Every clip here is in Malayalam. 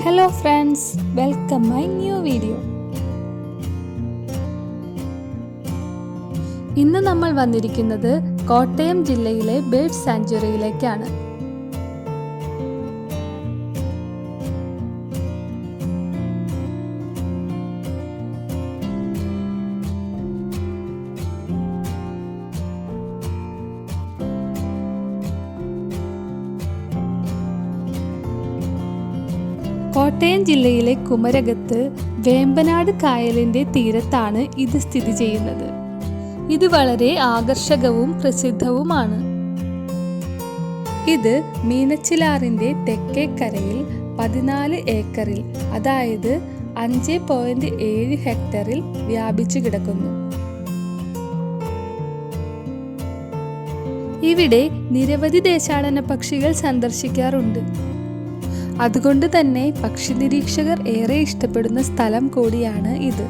Hello friends, welcome my new video. ഇന്ന് നമ്മൾ വന്നിരിക്കുന്നത് കോട്ടയം ജില്ലയിലെ ബേർഡ് സാങ്ച്വറിയിലേക്കാണ്. കോട്ടയം ജില്ലയിലെ കുമരകത്ത് വേമ്പനാട് കായലിൻ്റെ തീരത്താണ് ഇത് സ്ഥിതി ചെയ്യുന്നത്. ഇത് വളരെ ആകർഷകവും പ്രസിദ്ധവുമാണ്. ഇത് മീനച്ചിലാറിൻ്റെ തെക്കേക്കരയിൽ 14 ഏക്കറിൽ, അതായത് 5.7 ഹെക്ടറിൽ വ്യാപിച്ചു കിടക്കുന്നു. ഇവിടെ നിരവധി ദേശാടന പക്ഷികൾ സന്ദർശിക്കാറുണ്ട്. അതുകൊണ്ട് തന്നെ പക്ഷി നിരീക്ഷകർ ഏറെ ഇഷ്ടപ്പെടുന്ന സ്ഥലം കൂടിയാണ് ഇത്.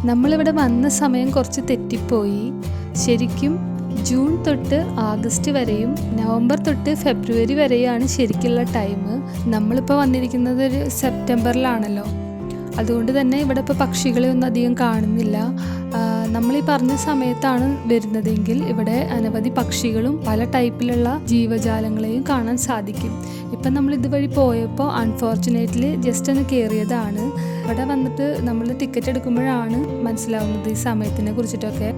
നമ്മളിവിടെ വന്ന സമയം കുറച്ച് തെറ്റിപ്പോയി. ശരിക്കും ജൂൺ തൊട്ട് ആഗസ്റ്റ് വരെയും നവംബർ തൊട്ട് ഫെബ്രുവരി വരെയാണ് ശരിക്കുള്ള ടൈം. നമ്മളിപ്പോൾ വന്നിരിക്കുന്നത് ഒരു സെപ്റ്റംബറിലാണല്ലോ. അതുകൊണ്ട് തന്നെ ഇവിടെ ഇപ്പോൾ പക്ഷികളെ ഒന്നും അധികം കാണുന്നില്ല. നമ്മളീ പറഞ്ഞ സമയത്താണ് വരുന്നതെങ്കിൽ ഇവിടെ അനവധി പക്ഷികളും പല ടൈപ്പിലുള്ള ജീവജാലങ്ങളെയും കാണാൻ സാധിക്കും. ഇപ്പം നമ്മൾ ഇതുവഴി പോയപ്പോൾ അൺഫോർച്ചുനേറ്റ്ലി ജസ്റ്റ് ഒന്ന് കയറിയതാണ്. ഇവിടെ വന്നിട്ട് നമ്മൾ ടിക്കറ്റ് എടുക്കുമ്പോഴാണ് മനസ്സിലാവുന്നത് ഈ സമയത്തിനെ കുറിച്ചിട്ടൊക്കെ.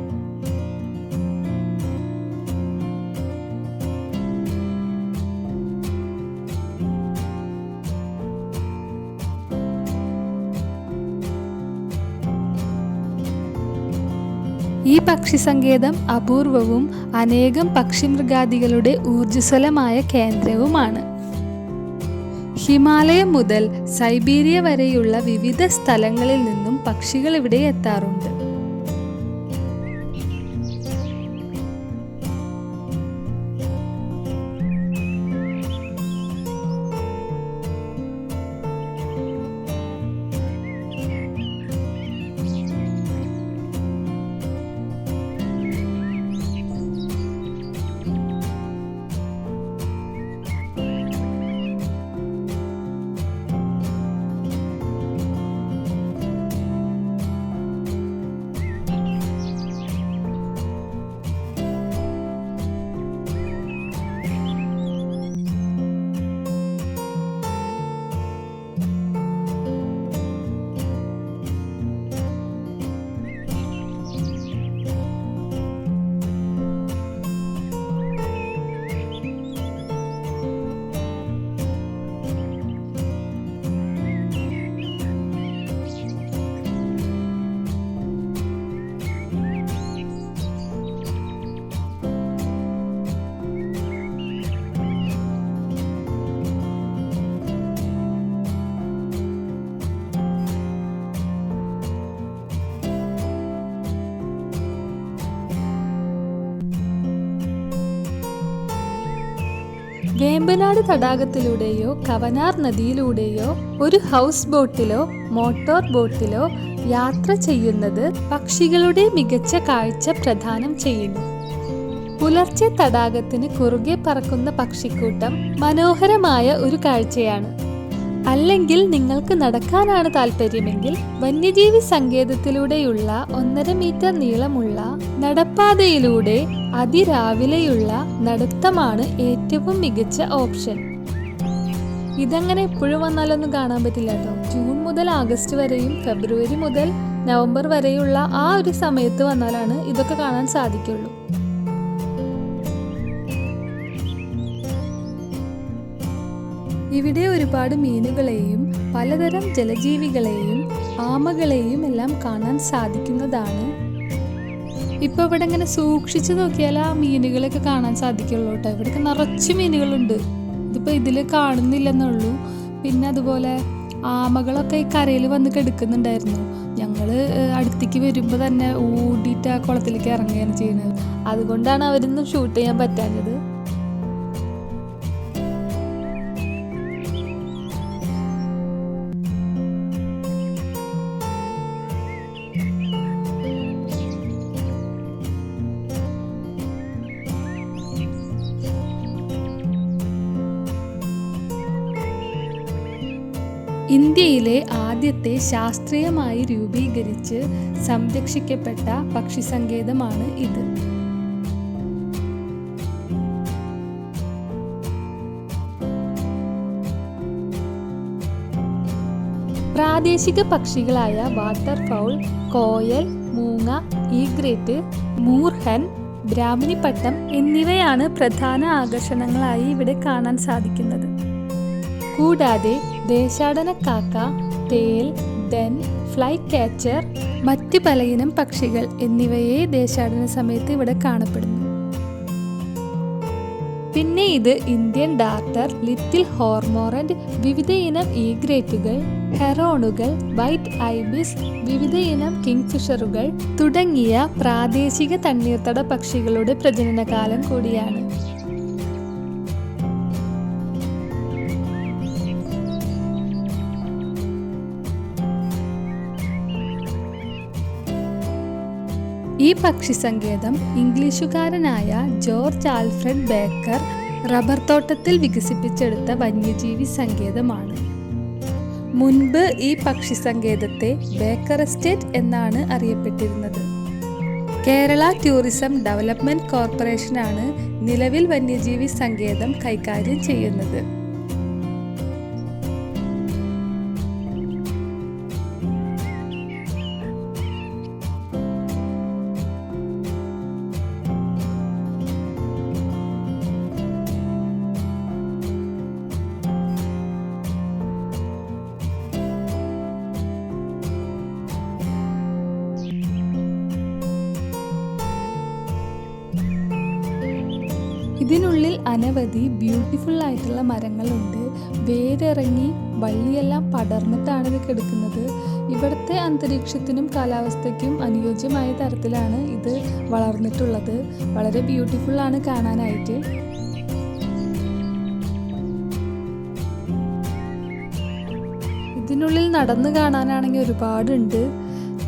ഈ പക്ഷി സങ്കേതം അപൂർവവും അനേകം പക്ഷിമൃഗാദികളുടെ ഊർജ്ജസ്വലമായ കേന്ദ്രവുമാണ്. ഹിമാലയം മുതൽ സൈബീരിയ വരെയുള്ള വിവിധ സ്ഥലങ്ങളിൽ നിന്നും പക്ഷികൾ ഇവിടെ എത്താറുണ്ട്. വേമ്പനാട് തടാകത്തിലൂടെയോ കവനാർ നദിയിലൂടെയോ ഒരു ഹൗസ് ബോട്ടിലോ മോട്ടോർ ബോട്ടിലോ യാത്ര ചെയ്യുന്നത് പക്ഷികളുടെ മികച്ച കാഴ്ച പ്രദാനം ചെയ്യുന്നു. പുലർച്ചെ തടാകത്തിന് കുറുകെ പറക്കുന്ന പക്ഷിക്കൂട്ടം മനോഹരമായ ഒരു കാഴ്ചയാണ്. അല്ലെങ്കിൽ നിങ്ങൾക്ക് നടക്കാനാണ് താല്പര്യമെങ്കിൽ വന്യജീവി സങ്കേതത്തിലൂടെയുള്ള 1.5 മീറ്റർ നീളമുള്ള നടപ്പാതയിലൂടെ അതിരാവിലെയുള്ള നടത്തമാണ് ഏറ്റവും മികച്ച ഓപ്ഷൻ. ഇതങ്ങനെ എപ്പോഴും വന്നാലൊന്നും കാണാൻ പറ്റില്ല കേട്ടോ. ജൂൺ മുതൽ ആഗസ്റ്റ് വരെയും ഫെബ്രുവരി മുതൽ നവംബർ വരെയുള്ള ആ ഒരു സമയത്ത് വന്നാലാണ് ഇതൊക്കെ കാണാൻ സാധിക്കുള്ളൂ. ഇവിടെ ഒരുപാട് മീനുകളെയും പലതരം ജലജീവികളെയും ആമകളെയും എല്ലാം കാണാൻ സാധിക്കുന്നതാണ്. ഇപ്പോൾ ഇവിടെ ഇങ്ങനെ സൂക്ഷിച്ചു നോക്കിയാൽ ആ മീനുകളൊക്കെ കാണാൻ സാധിക്കുള്ളൂ കേട്ടോ. ഇവിടെയൊക്കെ നിറച്ച് മീനുകളുണ്ട്. ഇതിപ്പോൾ ഇതിൽ കാണുന്നില്ലെന്നുള്ളൂ. പിന്നെ അതുപോലെ ആമകളൊക്കെ ഈ കരയിൽ വന്ന് കിടക്കുന്നുണ്ടായിരുന്നു. ഞങ്ങൾ അടുത്തേക്ക് വരുമ്പോൾ തന്നെ ഓടിയിട്ട് ആ കുളത്തിലേക്ക് ഇറങ്ങുകയാണ് ചെയ്യുന്നത്. അതുകൊണ്ടാണ് അവരൊന്നും ഷൂട്ട് ചെയ്യാൻ പറ്റാഞ്ഞത്. ഇന്ത്യയിലെ ആദ്യത്തെ ശാസ്ത്രീയമായി രൂപീകരിച്ച് സംരക്ഷിക്കപ്പെട്ട പക്ഷിസങ്കേതമാണ് ഇത്. പ്രാദേശിക പക്ഷികളായ വാട്ടർ ഫൗൾ, കോയൽ, മൂങ്ങ, ഈഗ്രേറ്റ്, മൂർഹൻ, ബ്രാഹ്മണിപ്പട്ടം എന്നിവയാണ് പ്രധാന ആകർഷണങ്ങളായി ഇവിടെ കാണാൻ സാധിക്കുന്നത്. കൂടാതെ ദേശാടനക്കാക്ക, തേൽ, ഡെൻ, ഫ്ലൈ ക്യാച്ചർ, മറ്റ് പലയിനം പക്ഷികൾ എന്നിവയെ ദേശാടന സമയത്ത് ഇവിടെ കാണപ്പെടുന്നു. പിന്നെ ഇത് ഇന്ത്യൻ ഡാർട്ടർ, ലിറ്റിൽ ഹോർമോറന്റ്, വിവിധ ഇനം ഈഗ്രേറ്റുകൾ, ഹെറോണുകൾ, വൈറ്റ് ഐബിസ്, വിവിധ ഇനം കിങ്ഫിഷറുകൾ തുടങ്ങിയ പ്രാദേശിക തണ്ണീർത്തട പക്ഷികളുടെ പ്രജനനകാലം കൂടിയാണ്. ഈ പക്ഷിസങ്കേതം ഇംഗ്ലീഷുകാരനായ ജോർജ് ആൽഫ്രഡ് ബേക്കർ റബ്ബർ തോട്ടത്തിൽ വികസിപ്പിച്ചെടുത്ത വന്യജീവി സങ്കേതമാണ്. മുൻപ് ഈ പക്ഷിസങ്കേതത്തെ ബേക്കർ എസ്റ്റേറ്റ് എന്നാണ് അറിയപ്പെട്ടിരുന്നത്. കേരള ടൂറിസം ഡെവലപ്മെന്റ് കോർപ്പറേഷനാണ് നിലവിൽ വന്യജീവി സങ്കേതം കൈകാര്യം ചെയ്യുന്നത്. ഇതിനുള്ളിൽ അനവധി ബ്യൂട്ടിഫുൾ ആയിട്ടുള്ള മരങ്ങളുണ്ട്. വേരിറങ്ങി വള്ളിയെല്ലാം പടർന്നിട്ടാണ് ഇത് കിടക്കുന്നത്. ഇവിടുത്തെ അന്തരീക്ഷത്തിനും കാലാവസ്ഥയ്ക്കും അനുയോജ്യമായ തരത്തിലാണ് ഇത് വളർന്നിട്ടുള്ളത്. വളരെ ബ്യൂട്ടിഫുൾ ആണ് കാണാനായിട്ട്. ഇതിനുള്ളിൽ നടന്നു കാണാനാണെങ്കിൽ ഒരുപാടുണ്ട്.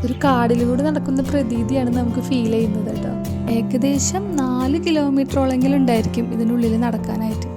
ഒരു കാടിലൂടെ നടക്കുന്ന പ്രതീതിയാണ് നമുക്ക് ഫീൽ ചെയ്യുന്നത് കേട്ടോ. ഏകദേശം 4 കിലോമീറ്ററോളെങ്കിലും ഉണ്ടായിരിക്കും ഇതിനുള്ളിൽ നടക്കാനായിട്ട്.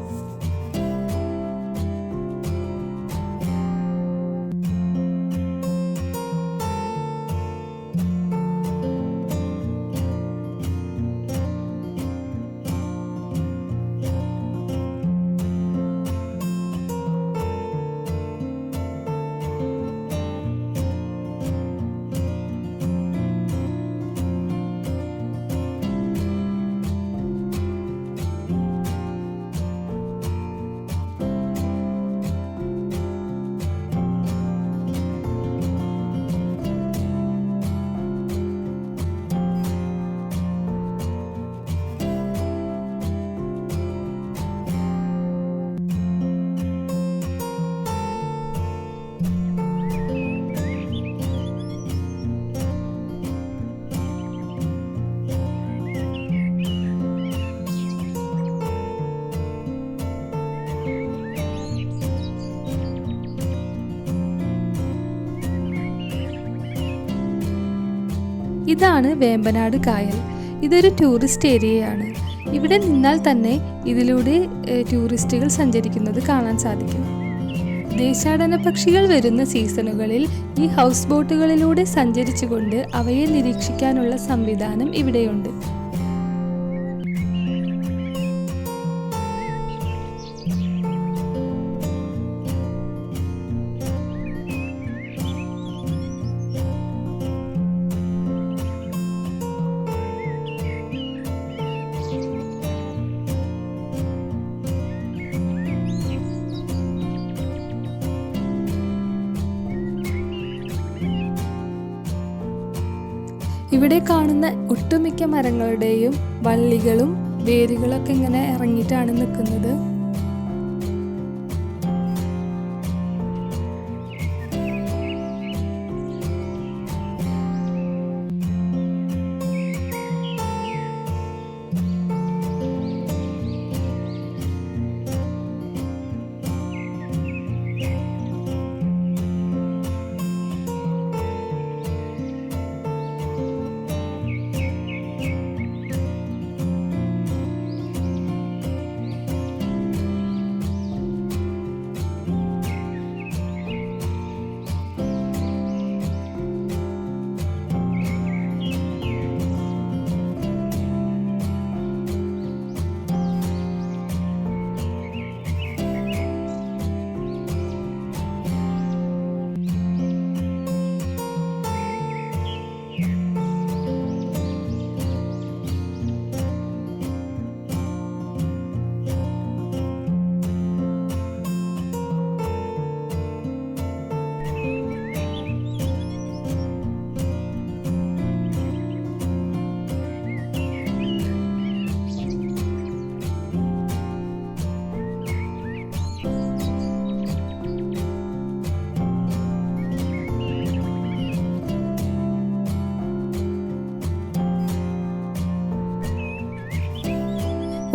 ഇതാണ് വേമ്പനാട് കായൽ. ഇതൊരു ടൂറിസ്റ്റ് ഏരിയയാണ്. ഇവിടെ നിന്നാൽ തന്നെ ഇതിലൂടെ ടൂറിസ്റ്റുകൾ സഞ്ചരിക്കുന്നത് കാണാൻ സാധിക്കും. ദേശാടന പക്ഷികൾ വരുന്ന സീസണുകളിൽ ഈ ഹൗസ് ബോട്ടുകളിലൂടെ സഞ്ചരിച്ചുകൊണ്ട് അവയെ നിരീക്ഷിക്കാനുള്ള സംവിധാനം ഇവിടെയുണ്ട്. ഇവിടെ കാണുന്ന ഒട്ടുമിക്ക മരങ്ങളുടെയും വള്ളികളും വേരുകളൊക്കെ ഇങ്ങനെ ഇറങ്ങിയിട്ടാണ് നിൽക്കുന്നത്.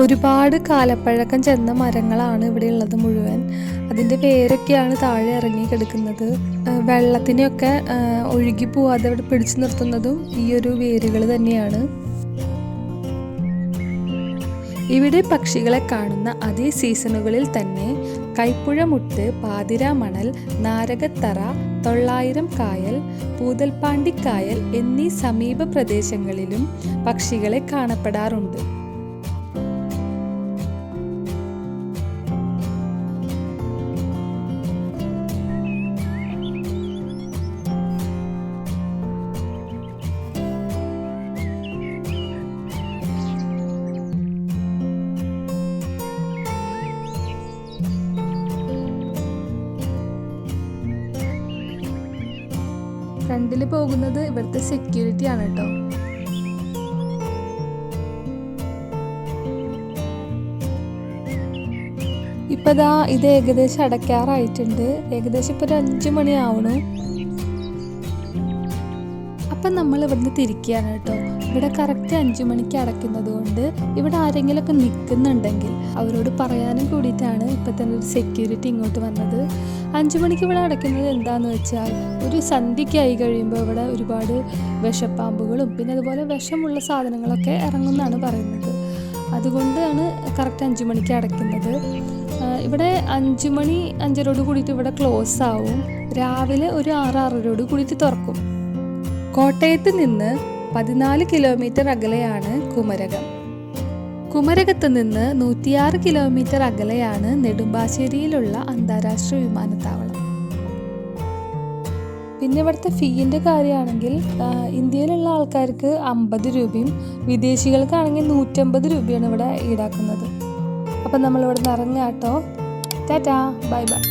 ഒരുപാട് കാലപ്പഴക്കം ചെന്ന മരങ്ങളാണ് ഇവിടെ ഉള്ളത് മുഴുവൻ. അതിൻ്റെ വേരൊക്കെയാണ് താഴെ ഇറങ്ങി കിടക്കുന്നത്. വെള്ളത്തിനെയൊക്കെ ഒഴുകി പോവാതെ അവിടെ പിടിച്ചു നിർത്തുന്നതും ഈ ഒരു വേരുകൾ തന്നെയാണ്. ഇവിടെ പക്ഷികളെ കാണുന്ന അതേ സീസണുകളിൽ തന്നെ കൈപ്പുഴ മുട്ട്, പാതിരാമണൽ, നാരകത്തറ, 900 കായൽ, പൂതൽപ്പാണ്ടിക്കായൽ എന്നീ സമീപ പ്രദേശങ്ങളിലും പക്ഷികളെ കാണപ്പെടാറുണ്ട്. ഫ്രണ്ടിൽ പോകുന്നത് ഇവിടുത്തെ സെക്യൂരിറ്റി ആണ് കേട്ടോ. ഇപ്പം ഇത് ഏകദേശം അടയ്ക്കാറായിട്ടുണ്ട്. ഏകദേശം ഇപ്പോൾ ഒരു 5 മണി ആവണു. അപ്പം നമ്മൾ ഇവിടുന്ന് തിരിക്കുകയാണ് കേട്ടോ. ഇവിടെ കറക്റ്റ് 5 മണിക്ക് അടയ്ക്കുന്നത് കൊണ്ട് ഇവിടെ ആരെങ്കിലുമൊക്കെ നിൽക്കുന്നുണ്ടെങ്കിൽ അവരോട് പറയാനും കൂടിയിട്ടാണ് ഇപ്പം തന്നെ ഒരു സെക്യൂരിറ്റി ഇങ്ങോട്ട് വന്നത്. 5 മണിക്ക് ഇവിടെ അടയ്ക്കുന്നത് എന്താണെന്ന് വെച്ചാൽ ഒരു സന്ധ്യയ്ക്കായി കഴിയുമ്പോൾ ഇവിടെ ഒരുപാട് വിഷപ്പാമ്പുകളും പിന്നെ അതുപോലെ വിഷമുള്ള സാധനങ്ങളൊക്കെ ഇറങ്ങുമെന്നാണ് പറയുന്നത്. അതുകൊണ്ടാണ് കറക്റ്റ് 5 മണിക്ക് അടയ്ക്കുന്നത്. ഇവിടെ 5 മണി 5:30 കൂടിയിട്ട് ഇവിടെ ക്ലോസ് ആവും. രാവിലെ ഒരു 6-6:30 കൂടിയിട്ട് തുറക്കും. കോട്ടയത്ത് നിന്ന് 14 കിലോമീറ്റർ അകലെയാണ് കുമരകം. കുമരകത്ത് നിന്ന് 106 കിലോമീറ്റർ അകലെയാണ് നെടുമ്പാശ്ശേരിയിലുള്ള അന്താരാഷ്ട്ര വിമാനത്താവളം. പിന്നെ ഇവിടുത്തെ ഫീൻ്റെ കാര്യമാണെങ്കിൽ ഇന്ത്യയിലുള്ള ആൾക്കാർക്ക് 50 രൂപയും വിദേശികൾക്കാണെങ്കിൽ 150 രൂപയാണ് ഇവിടെ ഈടാക്കുന്നത്. അപ്പം നമ്മളിവിടെ നിന്ന് ഇറങ്ങാം കേട്ടോ. Tata, bye bye.